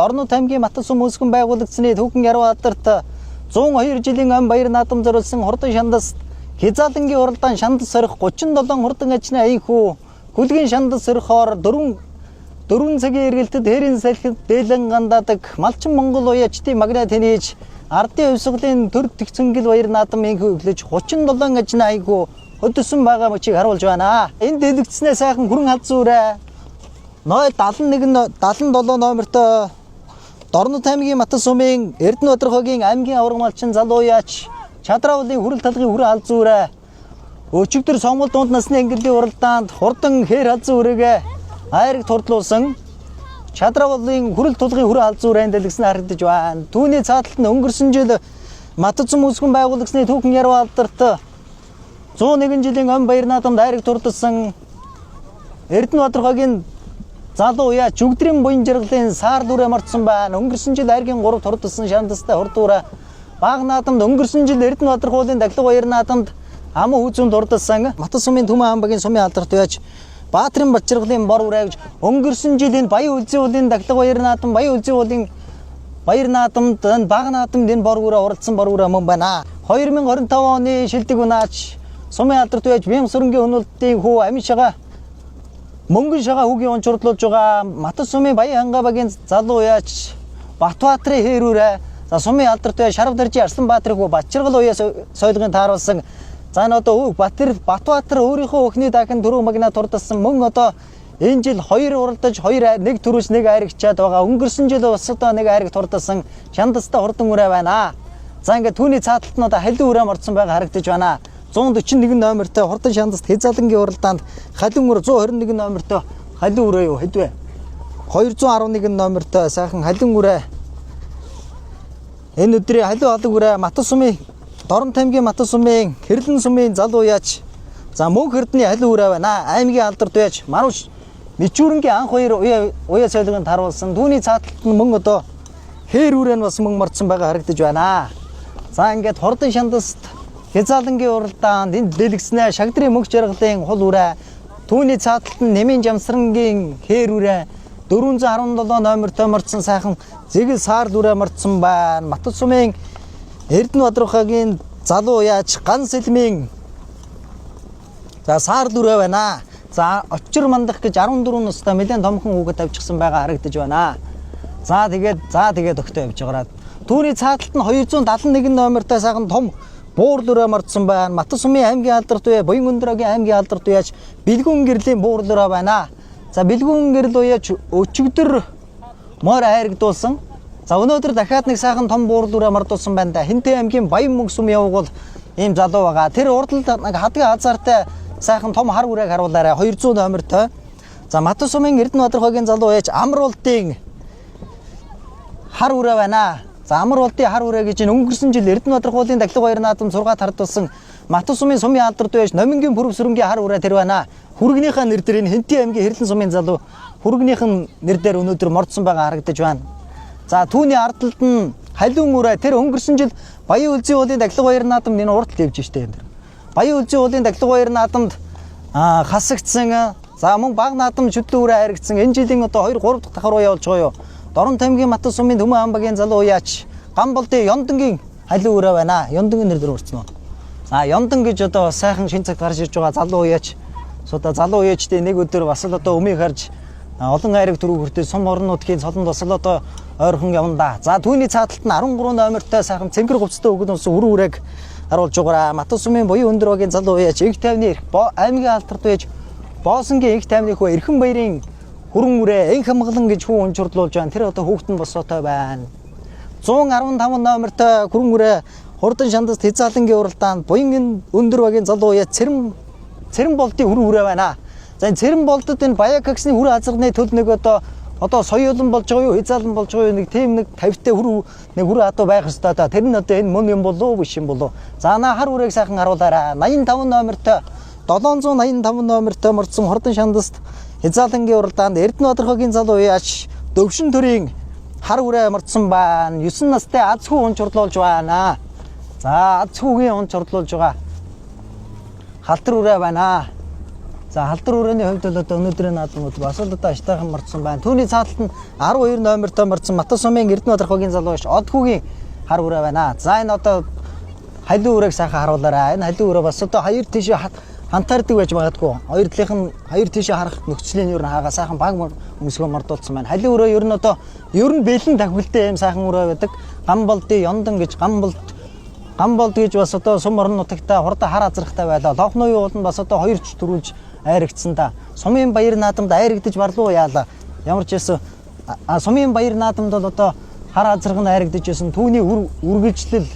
Орнууд аймгийн Матас сум үүсгэн байгуулагдсны Түүхэн Ярвадарт 102 жилийн ам баяр наадам зориулсан хурдан шандас хязаалангийн уралдаан шандас сорих 37 хурдан ажны аяхүү гүлгийн шандас сорихоор 4 цагийн эргэлтэд хэрийн салхид дээлэн гандаадаг малчин Монгол уяачдын магнат хэнийж ардын хувьсгалын төр тэгцэнгэл баяр наадам инхөглөж 37 ажны аяхүү хөдөлсөн байгаа мөчийг харуулж байна. Энэ дэлгэцснээ сайхан хүрэн халзуурэ 071-77 номертой Орнууд аймгийн Матас сумын Эрдэнэбаатар хогийн аймгийн авраг малчин залуу яач Чадраулын хүрэл талгын хүрээ халзуурэ өчигдөр Сонгол дунд насны ангиллын уралдаанд хурдан хээр халзуурэгээ айраг турдлуулсан Чадраулын хүрэл тулгын хүрээ халзуурын дэлгэсэн харагдаж байна. Түүний цааталт нь өнгөрсөн жил Матас сум үүсгэн байгуулагдсны Түүхэн Ярвадарт 101 жилийн ам баяр наадамд айраг турдсан Эрдэнэбаатар хогийн залуу яач өгдрийн буян жаргалын саар дүрэ мартсан байна. Өнгөрсөн жил айргийн 3 турдсан шандастай хурдуура баг наадамд өнгөрсөн жил Эрдэнэбаатар хуулийн Даглаг баяр наадамд ам хүүзүүнд турдсан Матас сумын Түмэн хамбагийн сумын алдарт яач Баатрин Батжиргалын бор үрэж өнгөрсөн жил энэ Баян Үлзий уулын Даглаг баяр наадам Баян Үлзий уулын баяр наадамд баг наадамд энэ бор үрэ оролцсон бор үрэ мөн байна. 2025 оны шилдэг унаач сумын алдарт яач Бян сүрэнгийн өнөлтийн хүү Амишага Мөнгөн шага хүүгийн онцордлуулж байгаа Матас сумын Баян хангабагийн залуу яач Батбаатрын хэрүүрэ за сумын алдарт яач Шарав Дэржи Арсланбаатар хүү Батжиргал уяа соёлгын тааруулсан за энэ одоо Батбаатар өөрийнхөө өхний дахин дөрөв магнат турдсан мөн одоо энэ жил 2 уралдаж 1 төрөөс 1 айрагчаад байгаа. Өнгөрсөн жил бас одоо 1 айраг турдсан шандастай хурдан үрэ байна. За ингээд түүний цааталт нь одоо халин үрэ мордсон байгаа харагдаж байна. 141 номертой хурдан шандаст хязаалангийн уралдаанд халин үр 121 номертой халин үрээ юу хэдвэ 211 номертой сайхан халин үрээ энэ өдрийн халин халин үрээ Матас сумын Дорн аймгийн Матас сумын Хэрлэн сумын залуу яач за мөнх эрдний халин үрээ байна. Аймгийн алдарт яач Маруш Мичүүрэнгийн анх хоёр уяа соёлгонд харуулсан түүний цааталт нь мөн одоо хээр үрээ нь бас мөн мордсон байгаа харагдаж байна. За ингээд хурдан шандаст хязаалангийн уралдаанд энэ дэлгэснээ шагдрын мөнх жаргалын хул үрэ түүний цааталт нь Нэмийн Жамсрангийн хээр үрэ 417 номертой мордсон сайхан зэгэл саар үрэ мордсон байна. Матас сумын Эрдэнэбаатар хогийн залуу яач Ган Сэлмийн за саар үрэ байна. За очир мандах гэж 14 настай нэлээд томхон хүүхэд авчихсан байгаа харагдаж байна. За тэгээд өгтөө явж байгаа. Түүний цааталт нь 271 номертой сайхан том буур дүрэ мордсон байна. Матас сумын аймгийн алдарт уяа Буян Өндрөгийн аймгийн алдарт уяач Бэлгүүн гэрлийн буур дүрэ байна. За Бэлгүүн гэрэл уяач өчигдөр морь айрагдуулсан. За өнөөдөр дахиад нэг сайхан том буур дүрэ мордуулсан байна да. Хинтээ аймгийн Баян мөнх сум явуул ийм залуу байгаа. Тэр урдалд нэг хадгийн хазаартай сайхан том хар үрэг харуулаарай 200 номертой. За Матас сумын Эрдэнэбаатар хогийн залуу яач Амруултын хар үрэ байна. За Амруултын хар үрэ гэж өнгөрсөн жил Эрдэнэбаатар хуулийн Даглаг баяр наадам 6 тардуулсан Матас сумын сумын алдарт байж Номингийн Пүрэв сүрэнгийн хар үрэ тэр байна. Хүргнийхээ нэр дээр энэ Хинтээ аймгийн Хэрлэн сумын залуу хүргнийхэн нэр дээр өнөөдөр мордсон байгаа харагдаж байна. За түүний ардталд нь халиун үрэ тэр өнгөрсөн жил Баян Үлзий уулын Даглаг баяр наадамд энэ уралт явж штэ энэ. Баян Үлзий уулын Даглаг баяр наадамд хасагдсан за мөн баг наадам шүтлэн үрэ хайрагдсан энэ жилийн одоо 2-3 дахь давхар явуулж байгаа юу. Дорн аймгийн Матас сумын Түмэн хамбагийн залуу яач Гамболдын Ёндангийн халин үрэ байна. Ёндангийн нэр дээр урцсан уу. За Ёндан гэж одоо сайхан шин цагт гарч ирж байгаа залуу яач суда залуу яачдээ нэг өдөр бас л одоо өмийг харж олон айраг төрөв хүртэл сум орнуудын цолонд бас л одоо ойрхон явна да. За түүний цааталт нь 13 номертой сайхан цэнгэр говцтой өгөн унсан үр үрэг харуулж байгаа. Матас сумын Буян Өндрөгийн залуу яач их тайвны аймгийн алдарт байж Боосонгийн их тайвны хөө Эрхэн баярын хүрэн үрэ энх хамглан гэж хүү унчурлуулж байна. Тэр одоо хүүхэд нь босоотой байна. 115 номертой хүрэн үрэ хурдан шандаст хязаалангийн уралдаанд Буян Өндрөгийн залуу яач Цэрэн болдын хүрэн үрэ байна. За энэ Цэрэн болдод энэ Баян коксны хүр хазганы төл нэг одоо соёолон болж байгаа юу хязаалан болж байгаа юу нэг тийм нэг 50-тай хүр хатуу байх ёстой да. Тэр нь одоо энэ мөн юм болов уу биш юм болов. За наа хар үрэг сайхан харуулаарай. 85 номертой 785 номертой мордсон хурдан шандаст хязаалангийн уралдаанд Эрдэнэбаатар хогийн залуу яач Дөвшин төрийн хар үрэ мордсон байна. 9 настай аз хүү унчурлуулж байна. За аз хүүгийн унчурлуулж байгаа халтар үрэ байна. За халдар өрөөний хувьд бол одоо өнөөдрийн наадмууд бас л одоо аштайхан мордсон байна. Түүний цааталт нь 12 номертой мордсон Матасумын Эрдэнэбаатар хогийн залуу биш Одхүүгийн хар үрээ байна. За энэ одоо халиу үрээг сайхан харуулаарай. Энэ халиу үрээ бас одоо хоёр тийшээ хантаардаг байж магадгүй. Хоёр тийшээ харах нөхцөлийн ер нь хаагаа сайхан баг өмсгөө мордуулсан байна. Халиу үрээ ер нь одоо ер нь бэлэн тахвилтэй юм сайхан үрээ байдаг. Гамболдын Ёндан гэж Гамболд гэж бас одоо сум орон нутагтаа хурдан хар азрахтай байлаа. Лохны уул нь бас одоо 2 ч төрүүлж айрагдсан да. Сумын баяр наадамд айрагдаж барлуу яалаа. Ямар ч байсан сумын баяр наадамд бол одоо хар азрах нь айрагдаж байсан. Түүний үргэлжлэл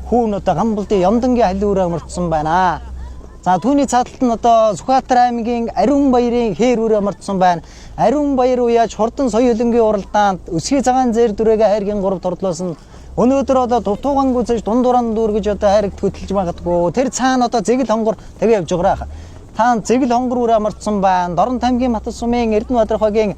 хүүн одоо Гамболдын Ёндангийн халиу үрээ мордсон байна. За түүний цааталт нь одоо Сүхбаатар аймгийн Ариун баярын хээр үрээ мордсон байна. Ариун баяр уяаж хурдан соёлынгийн уралдаанд өсгий цагаан зэр дүрэгээ хайргийн 3 тордлоосон. Өнөөдөр одоо дутуугаан гүзэж дундууран дүүргэж одоо хайрагт хөтлж магадгүй. Тэр цаана одоо зэгэл хонгор тэгээ явж байгаа. Таан зэгэл хонгор үрээ мордсон байна. Дорн тамгийн Матасумын Эрдэнэбаатар хогийн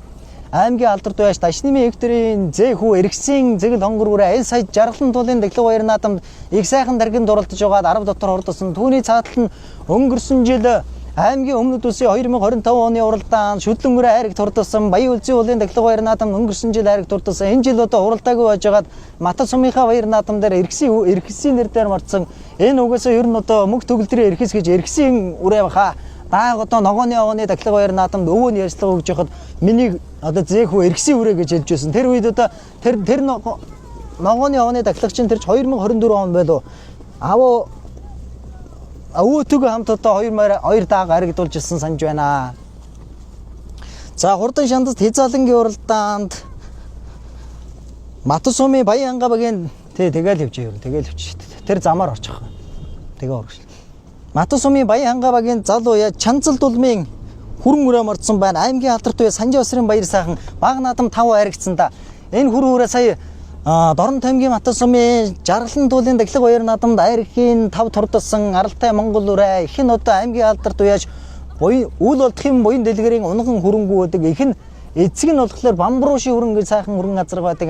аймгийн алдарт байж Дашнымын Эвтэрийн зэхүү эргэсийн зэгэл хонгор үрээ энэ сая жаргалан туулын дэглэг баяр наадамд их сайхан даргин дурлаж байгаад 10 дотор хурдсан. Түүний цаатал нь өнгөрсөн жил аймгийн өмнөд улсын 2025 оны уралдаанд шүтлэн үрээ хайрагт хурдсан. Баян үлзий уулын дэглэг баяр наадамд өнгөрсөн жил хайрагт хурдсан. Энэ жил одоо уралдаагүй байжгаад Матасумынхаа баяр наадам дээр эргэсийн нэр дээр мордсон. Энэ угаасаа ер нь одоо мөнх төгөлдрийн эргэс гэж эргэсийн үрээ баха. Дааг одоо ногооны овооны дэглэг баяр наадамд өвөө нь ярьцлага өгж яхад миний одоо зэхүү эргэсийн үрээ гэж хэлж байсан. Тэр үед одоо тэр ногооны овооны дэглэг чинь тэр 2024 он байлоо. Өвөөтэйгээ хамт одоо 2 дааг харагдуулж ирсэн санаж байна. За хурдан шандас хязаалангийн уралдаанд Матасумын Баян анга багийн тэгэл хөвчээ. Тэр замаар орчих. Тэгээ орчих. Матасумын Баян анга багийн залуу яа Чанцал дулмын хүрэн үрээ мордсон байна. Аймгийн алдарт үе Санжи Осрын баяр сайхан баг наадам 5 харагдсан да. Энэ хүрэн үрээ сая Дорн тамгийн Матасумын жаргалан туулын дэглэг баяр наадамд айрхийн 5 турдсан аралтай Монгол үрээ их нь одоо аймгийн алдарт үеж үйл болдохын буян дэлгэрийн унган хөрөнгө өгдөг их нь эцэг нь болохоор Бамбрууши хүрэн гэж сайхан хүрэн газар байдаг.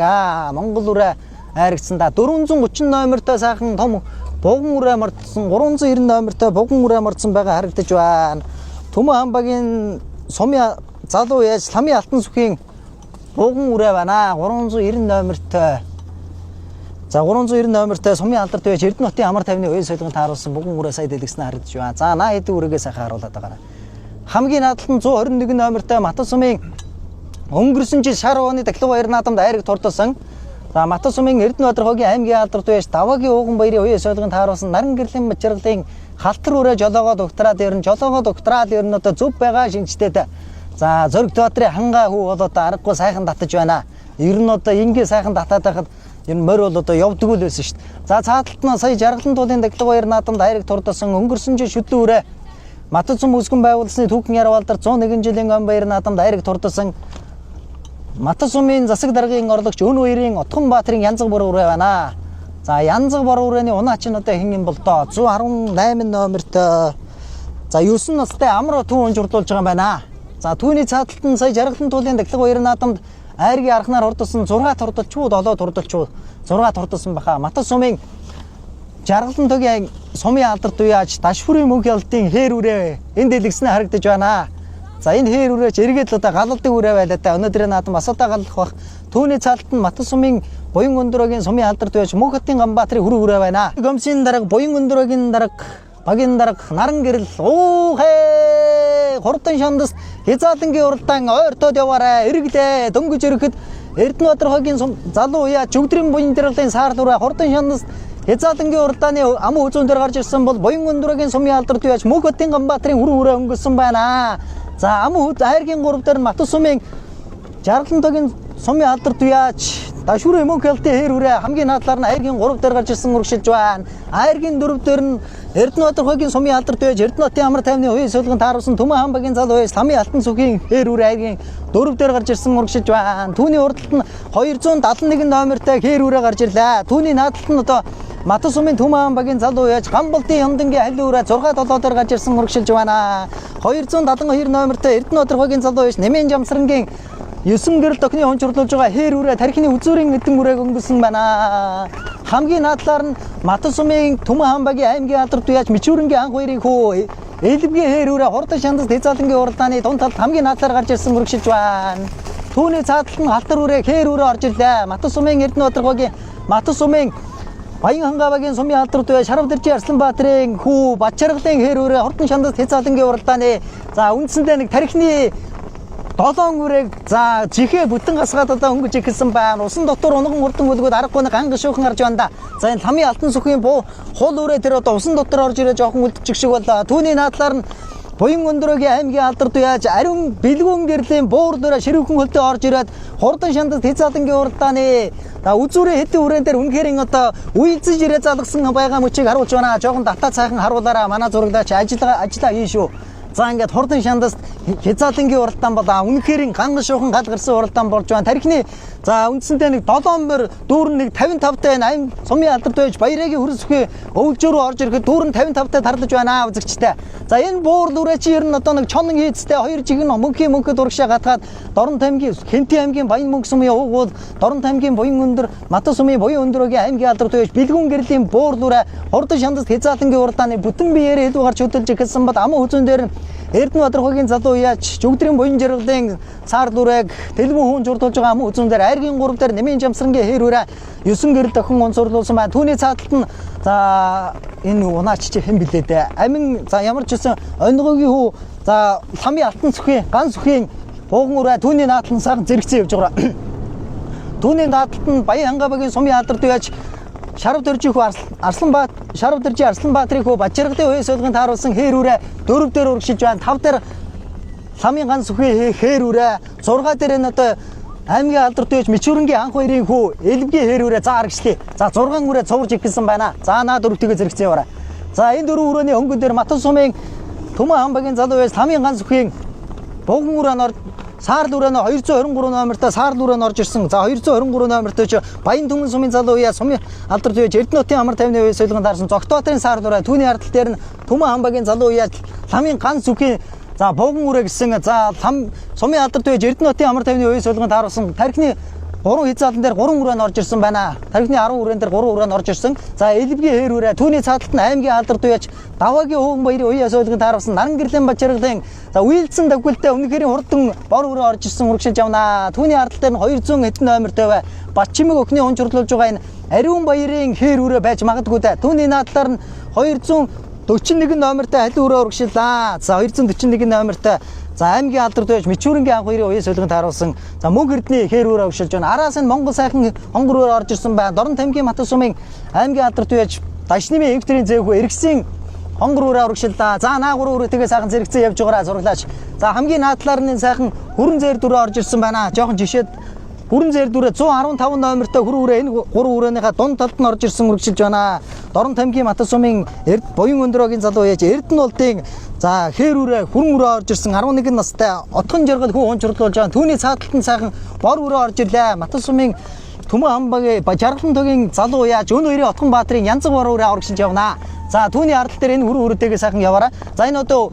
Монгол үрээ айрагдсан да. 430 номертой сайхан том буган үрээ мордсон. 390 номертой буган үрээ мордсон байгаа харагдаж байна. Төмөн хамбагийн сумын залуу яаж ламын алтан сүхийн буган үрээ байна. 390 номертой. За 390 номертой сумын алдарт байж Эрдэнэтбаатарын амар тайвны уян солигонд тааруулсан буган үрээ сая дэлгэснэ харагдаж байна. За наа хэдэн үрээгээ сайхан харуулад байгаа. Хамгийн наадалт нь 121 номертой Матасумын өнгөрсөн жил шар ууны дэглэг баяр наадамд айрагт хурдсан. За Матасумын Эрдэнэбаатар хогийн аймгийн алдарт байж Даваагийн ууган баярын уян солигонд тааруулсан наран гэрлийн мачиргалын халтар үрээ жолоогоо доктораад ерөн одоо зөв байгаа шинжтэй. За Зориг Баатарын хангаа хүү бол одоо аргагүй сайхан татаж байна. Ер нь одоо ингээ сайхан татаад байхад энэ морь бол одоо явдаг л байсан шүү дээ. За цааталт нь сая жаргалан туулын дэглэг баяр наадамд айрагт хурдсан. Өнгөрсөн жил шүтлэн үрээ Матасум үсгэн байгуулсны түүхэн ярвалдар 101 жилийн ам баяр наадамд айрагт хурдсан. Матасумын засаг даргын орлогч Өн баярын Отхон Баатарын янзаг бор үрээ байна. За янзаг бор үрээний унаач нь одоо хэн юм бол доо 118 номертой. За 9 настай амар түүн журдуулж байгаа юм байна. За түүний цааталт нь сая жаргалан туулын дэглэг баяр наадамд айргийн архнаар хурдсан 6 турдалчууд 7 турдалчууд 6 турдсан баха. Матасумын жаргалан тогийн сумын алдарт уяаж Дашфүрийн мөнх ялтын хээр үрээ энэ дэлгэснэ харагдаж байна. За энэ хээр үрээч эргээд л одоо галалдаг үрээ байлаа да. Өнөөдрийн наадам бас одоо галах бах. Түүний цааталт нь Матасумын Буян өндөрөгийн сумын алдарт уяаж Мөнхөтийн Ганбаатарын хүрэн үрээ байна. Гомсын дарга Буян өндөрөгийн дарга багийн дарга наран гэрэл хурдан шандас хязаалангийн уралдаан ойртоод яваарай. Эргэлээ дөнгөж ирэхэд Эрдэнэбаатар хогийн залуу уяа чөгдрийн буян дэргэлийн саарлуураа хурдан шандас хязаалангийн уралдааны аман үзүүн дээр гарч ирсэн бол Буян өндөрөгийн сумын алдарт уяаж Мөнхөтийн Ганбаатарын хүрэн үрээ өнгөрсөн байна. За аман айргийн 3 дээр Матасумын жаргалан тогийн сумын алдарт уяаж Дашфүрийн мөнх ялтын хээр үрээ хамгийн наадлаар нь айргийн 3 дээр гарч ирсэн урагшилж байна. Айргийн 4 дээр нь Эрдэнэбаатар хогийн сумын алдарт уяаж Эрдэнэтбаатарын амар тайвны уян солигонд тааруулсан Төмөн хамбагийн залуу уяаж ламын алтан сүхийн хээр үрээ айргийн 4 дээр гарч ирсэн урагшилж байна. Түүний уралт нь 271 номертой хээр үрээ гарч ирлээ. Түүний наадлалт нь одоо Матасумын Төмөн хамбагийн залуу уяаж Гамболдын Ёндангийн халиу үрээ 6-7 дээр гарч ирсэн урагшилж байна. 272 номертой Эрдэнэбаатар хогийн залуу уяаж Нэмэн Жамсрангийн 9 гэрэл тохны хончорлуулж байгаа хээр үрээ тархины үзүүрийн эдэн үрээг өнгөрсөн байна. Хамгийн наадлаар нь Матасумын Төмөн хамбагийн аймгийн алдарт уяаж Мичүүрэнгийн анх хоёрын хүү элбгийн хээр үрэ хурдан шандас хязаалангийн уралдааны дунд талд хамгийн наадлаар гарч ирсэн үргэлжилж байна. Түүний цааталт нь халтар үрэ хээр үрэ орж ирлээ. Матус сумын Эрдэнэбаатархоогийн Матус сумын Баян хангавагийн сумын алдар туяа Шаравдэржи Арсланбаатарын хүү Бачаргалын хээр үрэ хурдан шандас хязаалангийн уралдааны за үндсэндээ нэг тархины 7 үрэг за жихээ бүтэн гасгаад одоо өнгөж ихсэн байна. Усан дотор унган хурдан бүлгүүд аргагүй нэг анган шуухан гарч байна да. За энэ ламын алтан сүхийн буу хул үрэ тэр одоо усан дотор орж ирээ жоохон үлдчих шиг болоо. Түүний наадлаар нь Буян өндөрөгийн аймгийн алдар туяаж ариун бэлгүүн гэрлийн буур дөрө ширүүхэн хөлтөө орж ирээд хурдан шандас хязаалангийн уралдааны за үзүүрээ хэдэн үрээн дээр үнэхээр одоо үйлцэж ирээ залгсан байгаа мөчийг харуулж байна. Жоохон дата цайхан харуулаараа манай зурагдаач ажиллаа хийн шүү. За ингээд хурдан шандас хязаалангийн уралдаан болоо. Үнэхээр ганган шуухан гал гарсан уралдаан болж байна. Тархины за үндсэндээ нэг 7 мөр дүүрэн нэг 55 таа аим сумын алдар туяаж баярагийн хөрсөхөө өвлжөө рүү орж ирэхэд дүүрэн 55 таа тарлаж байна үзэгчтэй. За энэ буур дүрээ чи ер нь одоо нэг чонон хийцтэй хоёр жигэн мөнхөд урагшаа гатгаад Дорн аймгийн Хэнти аймгийн Баян мөнх сумын уугуул Дорн аймгийн Буян өндөр Матус сумын Буян өндөрөгийн аймгийн алдар туяаж бэлгүүн гэрлийн буур дүрээ хурдан шандас хязаалангийн уралдааны бүтэн биеэр хэлбэг гарч хөдөлж ихсэн бод аман хүзүүн дээр нь Эрдэнэбаатархоогийн залуу яач Жүгдрийн буян жаргалын сар дүрэг тэлбэн хүн журдуулж байгаа аман хүзүүн дээр айргийн 3 дээр нэмийн жамсрангийн хээр үрэ 9 гэр дахин онцорлуулсан байна. Түүний цааталт нь за энэ унаач чи хэн билээ дээ. Амин за ямар ч гэсэн онгогийн хүү за ламын алтан сүхийн ган сүхийн бууган үрэ түүний наадлан сайхан зэрэгцэн явж байгаа. Түүний наадлт нь Баян хангавагийн сумын алдар туяаж Шаравдэржи Арсланбаатарын хүү Бачаргалын уян суулгын тааруулсан хээр үрэ 4 дээр урагшилж байна. 5 дээр ламын ган сүхийн хээр үрэ 6 дээр энэ одоо аймгийн алдар туяаж Мичүүрэнгийн анх хоёрын хүү элбгийн хээр үрэ за аргачлаа. За 6 үрэ цуварж ихсэн байна. За наа дөрөвтэйгээ зэрэгцэн яваарай. За энэ 4 өрөөний хөнгөн дээр Матус сумын Төмөн хамбагийн залуу байж ламын ган сүхийн богн үрэн орж Саарл үрэнэ 223 номертой Саарл үрэн орж ирсэн. За 223 номертой ч Баян Түмэн сумын залуу яа сумын алдар туяаж Эрдэнэтийн амар тайвны үеийн солигон таарсан Зогтоотрын Саарл үрэ түүний ардтал дээр нь Төмөн хамбагийн залуу яа ламын ган сүхийн за богн үрэ гэсэн за лам сумын алдар туяаж Эрдэнэтийн амар тайвны үеийн солигон тааруулсан тархины 3 хязаалан дээр 3 үрэн орж ирсэн байна. Тархины 10 үрэн дээр 3 үрэн орж ирсэн. За элбгийн хээр үрэ түүний цааталт нь аймгийн алдар туяаж Даваагийн Хөвгөн баярын уян солигон тааруулсан Наран гэрлийн Бачаргалын за үйлдсэн дагвилтай үнэхээр хурдан бор үрэ орж ирсэн урагшилж явна. Түүний ардтал дээр нь 200 хэдэн номертой бай. Батчимэг өхний хүн журлуулж байгаа энэ ариун баярын хээр үрэ байж магадгүй дээ. Түүний наадлаар нь 241 номертой халин үрэ урагшиллаа. За 241 номертой за аймгийн алдар туяаж Мичүүрэнгийн анх хоёрын уян солигон тааруулсан за мөнх эрдний хээр үрэ урагшилж байна. Араас нь Монгол сайхан хонгор үрэ орж ирсэн байна. Дорн аймгийн Матус сумын аймгийн алдар туяаж Дашнымын Эвтрийн зээгүү эргэсийн хонгор үрэ урагшиллаа. За наа 3 үрэтгээ сайхан зэрэгцэн явж байгаараа зураглаач. За хамгийн наадлаар нь сайхан хүрэн зэр дүрэ орж ирсэн байна. Жохон жишээд хүрэн зэр дүрэ 115 номертой хүр үрэ энэ 3 үрээнийхээ дунд талд нь орж ирсэн урагшилж байна. Дорн аймгийн Матус сумын Буян өндөрөгийн залуу яж Эрдэнэ за хээр үрэ хүрэн үрэ орж ирсэн 11 настай отхон жаргал хүү хүн чурлуулж байгаа. Түүний цааталт нь сайхан бор үрэ орж ирлээ. Матус сумын Төмөн хамбагийн Жаргалан тогийн залуу яач өн хоёрын Отхон баатрын янзаг бор үрэ урагшилж явна. За түүний ардтал дээр энэ хүр үрэтэйгээ сайхан яваарай. За энэ одоо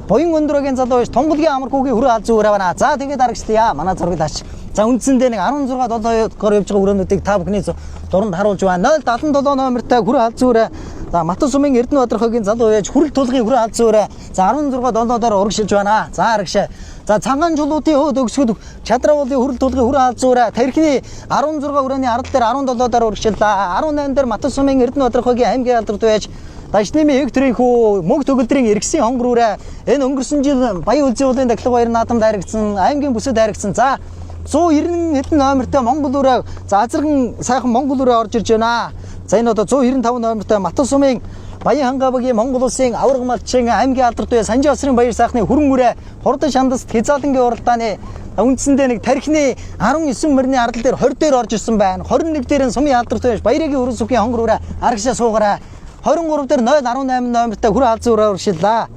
Буян өндөрөгийн залуу яач Тунгалгийн амархуугийн хүрээ алзан үрэ байна. За тэгээд аргачлаа. Манай зурагдаач. За үндсэндээ нэг 16 7-оор явж байгаа өрөөнүүдийг та бүхний дуранд харуулж байна. 077 номертой хүрээ алзан үрэ. За Матус сумын Эрдэнэбаатархоогийн залуу яач хүрэл тулгын хүрээ алзан үрэ. За 16 7-оор урагшилж байна. За аргашаа. За цагаан жуулуудын хөөд өгсгөд чадрауулын хүрэл тулгын хүрээ алзан үрэ. Тархины 16 өрөөний ард дээр 17-оор урагшиллаа. 18 дээр Матус сумын Эрдэнэбаатархоогийн аймгийн алдар туяаж Дашнымын Эвтрийн хүү мөнх төгөлдрийн эргэсийн хонгор үрэ энэ өнгөрсөн жил Баян үлзий уулын дахилга баяр наадамд харигдсан аймгийн бүсэд харигдсан. За 190 хэдэн номертой Монгол үрэ за азархан сайхан Монгол үрэ орж ирж байна. За энэ одоо 195 номертой Матус сумын Баян хангавагийн Монгол улсын авраг малчин аймгийн алдар туяа Санжи осрын баяр сайхны хүрэн үрэ хурдан шандаст хязаалангийн уралдааны үндсэндээ нэг тархины 19 мөрний ардал дээр 20 дээр орж ирсэн байна. 21 дээр нь сумын алдар туяаж Баярагийн өрөн сүхийн хонгор үрэ аргашаа суугаарай. 23 дээр 018 номертой хүрээ алзан үрэ урагшиллаа.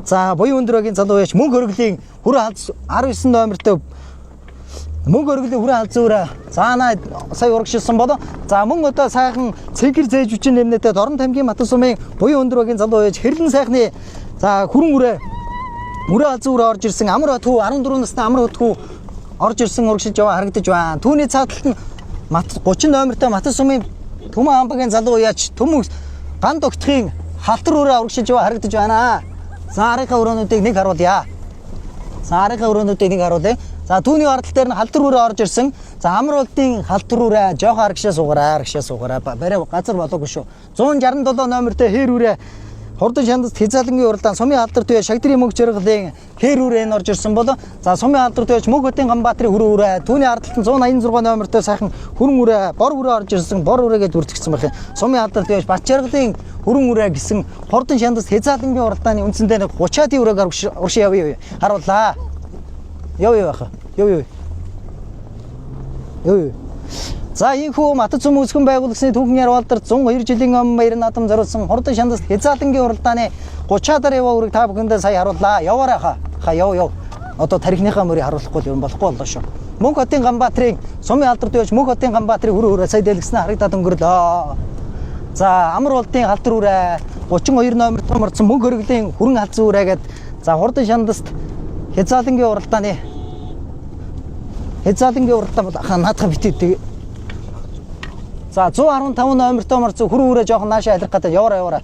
За Буян өндөрөгийн залуу яач мөнх өргөлийн хүрээ алзан 19 номертой мөнх өргөлийн хүрээ алзан үрэ заана сая урагшилсан болоо. За мөн одоо сайхан цэгэр зээж хүчин нэмнэтэй Дорн аймгийн Матус сумын Буян өндөрөгийн залуу яач хэрлэн сайхны за хүрэн үрэ алзан үрэ орж ирсэн амар хатгүү 14 настай амар хатгүү орж ирсэн урагшилж яваа харагдаж байна. Түүний цааталт нь 30 номертой Матус сумын Төмөн хамбагийн залуу яач Төмөн ган тогтхын халтар үрэ урагшилж яваа харагдаж байна. За арийнхаа өрөөнүүдийг нэг харуулъя. За арийнхаа өрөөнүүдийг нэг харуулъя. За түүний ардтал дээр нь халдвар үрээ орж ирсэн. За амар болтын халдвар үрээ жоохон аргашаа суугаарай. Барай газар болоогүй шүү. 167 номертэй хээр үрээ Хурдан шандаст хязаалангийн уралдаан сумын алдар туяа шагдрын мөнгө жаргалын хээр үрээ н орж ирсэн болоо. За сумын алдар туяач мөг хотын Ганбаатарын хүрээ үрээ түүний ардталтан 186 номертой сайхан хүрэн үрээ бор үрээ орж ирсэн. Бор үрээгээд үрдэгсэн байх юм. Сумын алдар туяач Бат жаргалын хүрэн үрээ гэсэн хурдан шандаст хязаалангийн уралдааны үндсэндээ 30-аад үрээгээр уршин явъя. Харууллаа. Явъя баха. Явъя. За ийхүү Матад сумын үсгэн байгуулагчны түүхэн ярвалдар 102 жилийн өмнө баяр наадам зориулсан хурдан шандаст хязаалангийн уралдааны 30-аар яваа үрийг та бүхэндээ сая харууллаа. Яваарай ха. Яв. Одоо тарихныхаа мөрийг харуулахгүй юм болохгүй боллоо шүү. Мөнх хотын Ганбаатарын сумын алдар туяач мөнх хотын Ганбаатарын хүрээ сая дэлгэснэ харагдаад өнгөрлөө. За амар болтын халдвар үрээ 32 номертой морцсон мөнх хөргөлийн хүрэн халзан үрээгээд за хурдан шандаст хязаалангийн уралдааны наадах битээ. За 115 номертой морцсон хүрэн үрээ жоохон наашаа алих гэдэг яваарай.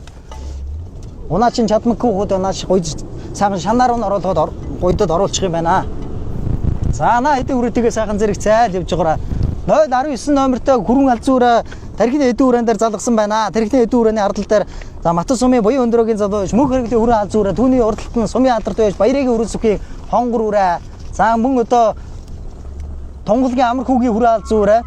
Унаа чин чадмаггүй хүүд унааш гойж сайхан шанаар нь оруулахад гойдод оруулчих юм байна. За наа хэдэн үрэтгээ сайхан зэрэг цайл явж байгаараа. 019 номертой хүрэн халзан үрээ тархины хэдэн үрээн дээр залгасан байна. Тархины хэдэн үрээний ардтал дээр за Матад сумын буян өндрөөгийн залууч мөнх хөргөлийн хүрэн халзан үрээ түүний урдталт нь сумын алдар туяач Баяргийн өрөөсөхийн хонгор үрээ. За мөн одоо Тонголгийн амар хүүгийн хүрэн халзан үрээ.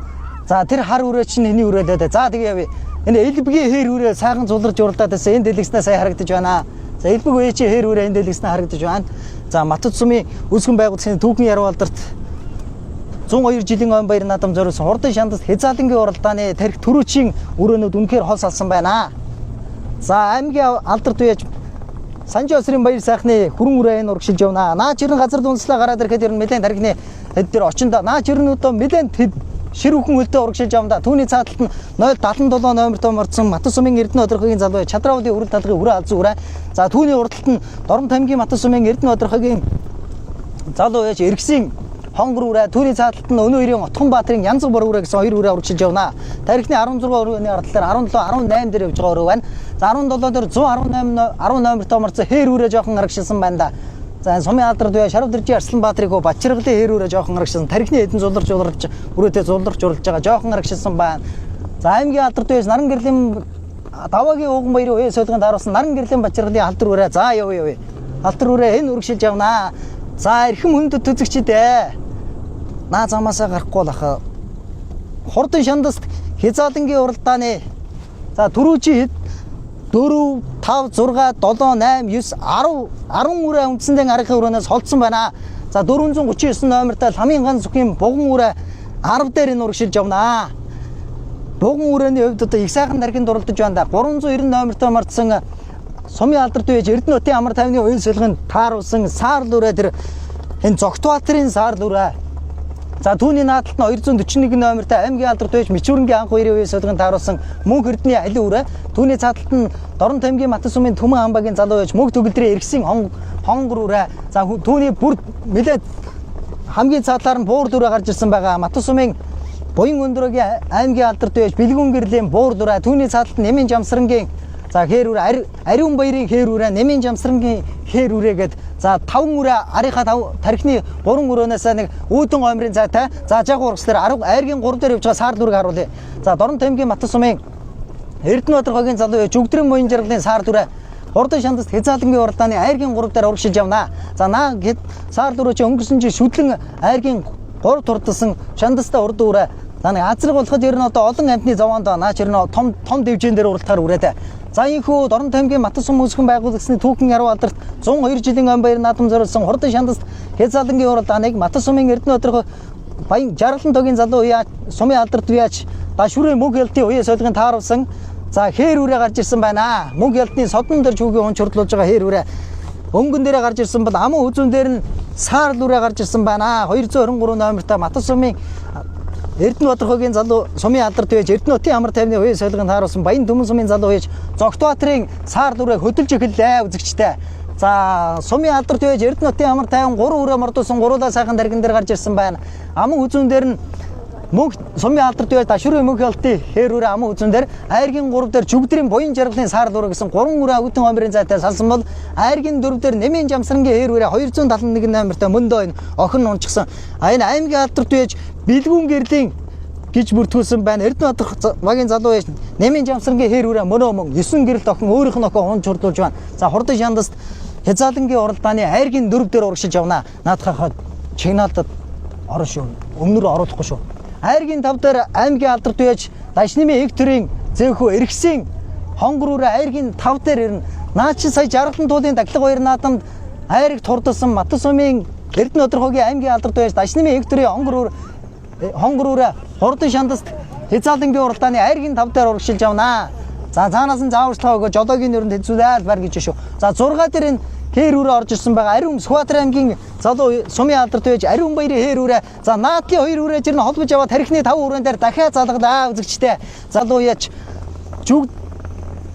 За тэр хар үрээ чинь хэний үрээ лээ. За тэгээ явъя. Энэ элбэгийн хээр үрээ сайхан зуларж уралдаад байсан. Энэ дэлгэснээ сая харагдаж байна. За элбэг үеичийн хээр үрээ энэ дэлгэснээ харагдаж байна. За Матад сумын үсгэн байгууллагын түүхэн ярвалдарт 102 жилийн өмнө баяр наадам зориулсан хурдан шандаст хязаалангийн уралдааны тарих төрүүчийн өрөөнүүд үнэхээр хол салсан байна. За аймгийн алдар туяач Санжи Осрын баяр сайхны хүрэн үрээ энэ урагшилж явна. Наа чирэн газар дүнслээ гараад ирэхэд ер нь нэлээд тарихны хэд дээр очиндоо наа чирэн одоо нэлээд шир бүхэн хөлтөө урагшилж явна. Түүний цааталт нь 077 номертой морцсон Матад сумын Эрдэнэ одорхогийн залуу Чадраудын хүрэл талхын хүрээ халзан үрээ. За түүний урдталт нь Дорнот аймгийн Матад сумын Эрдэнэ одорхогийн залуу яж Эргэсийн хонгор үрээ. Түүний цааталт нь Өнөө хоёрын Отхон Баатарын Янзг бор үрээ гэсэн хоёр үрээ урагшилж явна. Тарихны 16 өрөөний ардтал дээр 17 18 дээр явж байгаа өрөө байна. За 17 дээр 118 номертой морцсон хээр үрээ жоохон арагшилсан байна да. За сумын алдар туяа Шарвдэржи Арсланбаатарыг Бат жаргалын хээр үрээ жоохон арагшилсан. Тарихны хэдэн зуларж өрөөтэй зуларж уралж байгаа жоохон арагшилсан байна. За аймгийн алдар туяа Наран гэрлийн Даваагийн Ууган баярын уян солигонд харуулсан Наран гэрлийн Бат жаргалын алдар үрээ. За явъя. Алдар үрээ энэ үргэлжилж явнаа. За эрхэм хүндэд төзөгчдээ. Наа замаасаа гарахгүй лаха. Хурдан шандаст хязаалангийн уралдааны за түрүүчийн 4 5 6 7 8 9 10 үрээ үндсэндээ арийнхаа өрөөнөөс холдсон байна. За 439 номертой Ламын ган зүхийн буган үрээ 10 дээр энэ урагшилж явнаа. Буган үрээний хувьд одоо их сайхан тархинд дуралдаж байна да. 390 номертой мартсан сумын алдар туяач Эрдэнэ хотын амар тайвны уян солигонд тааруулсан саарл үрээ тэр энэ Зогтбаатарын саарл үрээ. За түүний наадалт нь 241 номертой аймгийн алдар туяач Мичүүрэнгийн анх хоёрын уян солигонд тааруулсан мөнх эрдний алин үрээ. Түүний цааталт нь Дорнот аймгийн Матад сумын Төмөн амбагийн залуу яж мөнх төгөлдрийн Эргэсийн хонгор үрээ. За түүний бүр нэлээд хамгийн цаатлаар нь буур дүрээ гарч ирсэн байгаа. Матад сумын буян өндрөөгийн аймгийн алдар туяач Бэлгүн гэрлийн буур дүрээ. Түүний цааталт нь Нэмийн Жамсрангийн за хээр үрээ Ариун баярын хээр үрээ Нэмийн Жамсрангийн хээр үрээгээд за 5 үрээ арийнхаа тархины 3 өрөөнөөс нэг үүдэн оймрын цайтай за жаг урагслаар айргийн 3 дээр явж байгаа саар дүрийг харуулъя. За Дорнот аймгийн Матад сумын Эрдэнэ одорхогийн залуу Жүгдрэн буян жаргалын саар дүрээ хурдан шандаст хязаалангийн уралдааны айргийн 3 дээр урагшилж явнаа. За наа саар дүрөө чи өнгөрсөн жил шүтлэн айргийн 3 турдсан шандастаа урд үрээ. За нэг азраг болоход ер нь одоо олон амтны зовоонд наач ер нь том дэвжэн дээр уралдахаар үрээтэй. За ийхүү Дорнот аймгийн Матад сумын үсгэн байгуулагчны түүхэн ярвалдарт 102 жилийн өмнө баяр наадам зориулсан хурдан шандаст хязаалангийн уралдааныг Матад сумын Эрдэнэ одорхой баян жаргалан тогийн залуу сумын алдарт уяач Башүрийн мөнх ялтын уян солигонд тааруулсан за хээр үрээ гарч ирсэн байна. Мөнх ялтны содон дээр чүүгийн унч хурлуулж байгаа хээр үрээ өнгөн дээрээ гарч ирсэн бол аман үзүүн дээр нь саар үрээ гарч ирсэн байна. 223 номертой Матад сумын Эрдэнэ одорхогийн залуу сумын алдар туяач Эрдэнэ хотын амар тайвны уян солигонд тааруулсан Баян Төмөн сумын залуу уяач Зогтбаатарын саар үрээ хөдөлж эхэллээ үзэгчтэй. За сумын алдар туяач Эрдэнэ хотын амар тайван 3 үрээ мордуулсан гуруулаа сайхан даргин дээр гарч ирсэн байна. Аман үзүүн дээр нь мөнх сумын алдарт байж дашуурын мөнх ялтын хээр үрэ аман үзүүн дээр айргийн 3 дээр жүгдрийн буян жаргалын саар дураа гэсэн 3 үрэ агуутан номерын зайтай салсан бол айргийн 4 дээр нэмийн жамсрангийн хээр үрэ 271 номертай мөндөө энэ охин унчсан. Энэ аймгийн алдарт байж бэлгүүн гэрлийн гэж бүртгүүлсэн байна. Эрдэнэбаатар багийн залуу яш нэмийн жамсрангийн хээр үрэ мөнөө мөн 9 гэрэл охин өөрийнх нь охин унж хурдуулж байна. За хурдан шандаст хязаалангийн уралдааны айргийн 4 дээр урагшилж явна. Наадхахад чигнаалдад орно шүү. Өмнөр оруулахгүй шүү. Айргийн 5 дээр аймгийн алдарт байж Дашнымын их төрийн зөөхөө эргэсийн хонгоруур айргийн 5 дээр ирнэ. Наа чи сая жаргалан туулын дахлаг хоёр наадамд айрыг турдсан Матас сумын Эрдэнэбаатар хогийн аймгийн алдарт байж Дашнымын их төрийн хонгоруур хурдан шандаст хязаалангийн уралдааны айргийн 5 дээр урагшилж явна. За цаанаас нь зааварчлага өгөө жолоогийн өрөнд хэзүүлээд бар гэж шүү. За 6 дээр энэ хээр үрэ орж ирсэн байгаа. Ариун Сүхбаатар аймгийн залуу сумын алдарт байж Ариун баярын хээр үрэ. За наадгийн 2 үрэж ирнэ холбож яваад тархины 5 үрэн дээр дахиад залгалаа үзэгчтэй. Залуу яж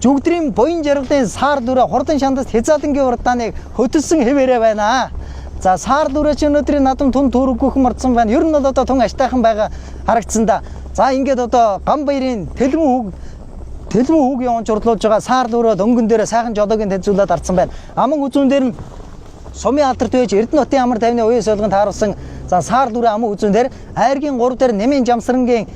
жүгдрийн буян жаргалын саар дүрэ хурдан шандаст хязаалангийн уралдааныг хөтөлсөн хэвээрээ байна. За саар дүрэ ч өнөөдрийн надам тун төрөггүйхэн мартсан байна. Ер нь бол одоо тун аштайхан байгаа харагдсан да. За ингээд одоо гам баярын Тэлмэн хүүгийн онч урлуулж байгаа саар дүрээ өнгөн дээрээ сайхан жолоогийн тэнцвүүлээд арцсан байна. Аман үзүүн дээр нь сумын алдарт байж Эрдэнэтийн амар тайвны уян солгонд тааруулсан. За саар дүрээ аман үзүүн дээр айргийн 3 дээр нэмийн жамсрангийн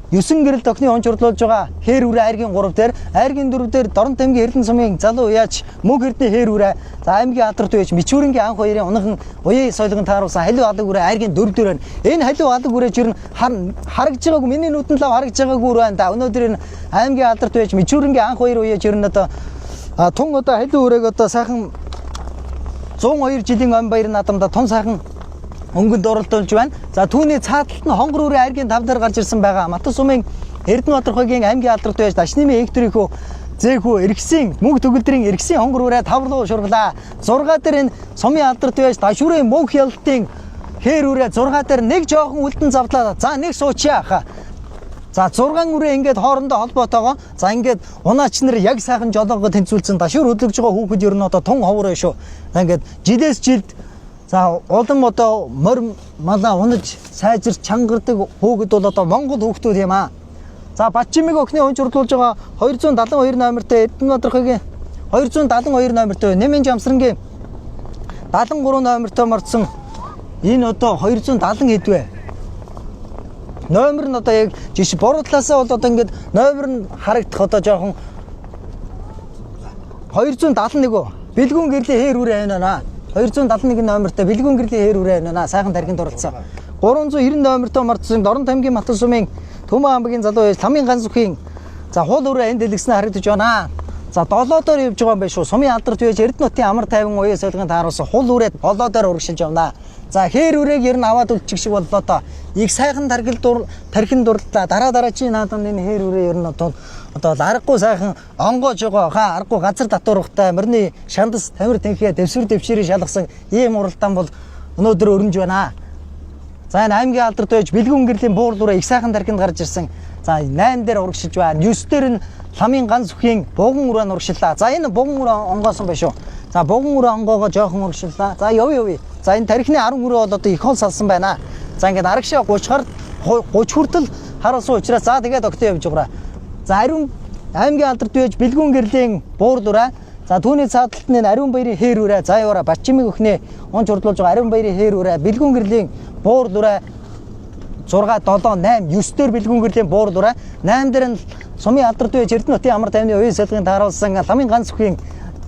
9 гэрэл тохны онч урлуулж байгаа хээр үрэ айргийн 3 дээр айргийн 4 дээр Дорн тамгийн Эрдэнэ сумын залуу яач мөнх эрдэнэ хээр үрэ. За аймгийн алдарт байж Мичүүрэнгийн анх хоёрын унахан уян солгонд тааруулсан халиу алаг үрэ айргийн 4 дээр байна. Энэ халиу алаг үрэ жирн харагдж байгааг миний нүдэнд лав харагдж байгаагүй үрэ байна да. Өнөөдөр энэ аймгийн алдарт байж Мичүүрэнгийн анх хоёр уян жирн одоо тун одоо халиу үрээг одоо сайхан 102 жилийн ам баяр наадамда тун сайхан өнгөнд оролдуулж байна. За түүний цааталт нь хонгор үрэ айргийн 5 дээр гарч ирсэн байгаа. Матас сумын Эрдэнэбаатар хогийн аймгийн алдарт байж Дашнымын их төрийнхөө зэөхөө эргэсийн мөнх төгөлдрийн эргэсийн хонгор үрэ 5 руу шурглаа. 6 дээр энэ сумын алдарт байж Дашуурын мөнх ялтын хээр үрэ 6 дээр нэг жоохон үлдэн завлаа. За нэг суучаа хаа. За 6 үрэ ингээд хоорондоо холбоотойгоо за ингээд унаач нар яг сайхан жолоогоо тэнцвүүлсэн Дашуур хөдлөж байгаа хүүхэд ер нь одоо тун ховор шүү. За ингээд жилээс жилд за улам одоо морь малаа унаж сайжирч чангардаг хүүхэд бол одоо Монгол хүүхдүүд юм аа. За Батчимиг охины онч урлуулж байгаа 272 номертой Эрдэнэбаатар хогийн 272 номертой нэмийн жамсрангийн 73 номертой мордсон энэ одоо 270 хэдвэ. Номер нь одоо яг жишээ буруу талаасаа бол одоо ингээд номер нь харагдах одоо жоохон 271 бэлгүүн гэрлийн хээр үрэ байна. 271 номертой бэлгүүн гэрлийн хээр үрэ байна. Сайхан тархинд оролцсон. 390 номертой мартсан Дорн тамгийн Матас сумын Төмөн аймгийн залуу байж Ламын ганц үхийн за хуул үрэ энд дэлгэснэ харагдаж байна. За 7 доор явж байгаа юм байна шүү. Сумын алдарт байж Эрдэнэтийн амар тайван уян солгонд тааруулсан хул үрээд 7 доор урагшилж явна. За хээр үрээг ер нь аваад үлчих шиг боллоо доо. Их сайхан тархинд дурлаа. Дараагийн наадамны хээр үрээ ер нь одоо аргагүй сайхан онгоож байгаа хаа аргагүй газар татвархтай мөрний шандас тамир тэнхээ дэвсвэр дэвширийг шалгасан ийм уралдаан бол өнөөдөр өрнөж байна. За энэ аймгийн алдарт байж бэлгүүн гэрлийн буурлуураа их сайхан тархинд гарч ирсэн. За 8 дээр урагшилж байна. 9 дээр нь Ламын ганц үхийн буган үрээ урагшиллаа. За энэ буган үрээ онгоосон байх шүү. За буган үрээ онгоогоо жоохон урагшиллаа. За явъя. За энэ тархины 10 үрээ бол одоо их хол салсан байна. За ингээд арагшаа 30 хүртэл харуулсан учраас за тэгээд огтой явж байгаа. За ариун аймгийн алдарт байж бэлгүүн гэрлийн буурлуураа за түүний цааталт нь ариун баярын хээр үрээ за яваараа Батчимиг өхнөө онч урдлуулж байгаа ариун баярын хээр үрээ бэлгүүн гэрлийн буурлуураа 6 7 8 9 дээр бэлгүүн гэрлийн буурлуураа 8 дээр нь сумын алдарт байж Эрдэнэтийн амар тайвны уян солгонд тааруулсан Ламын ганц үхийн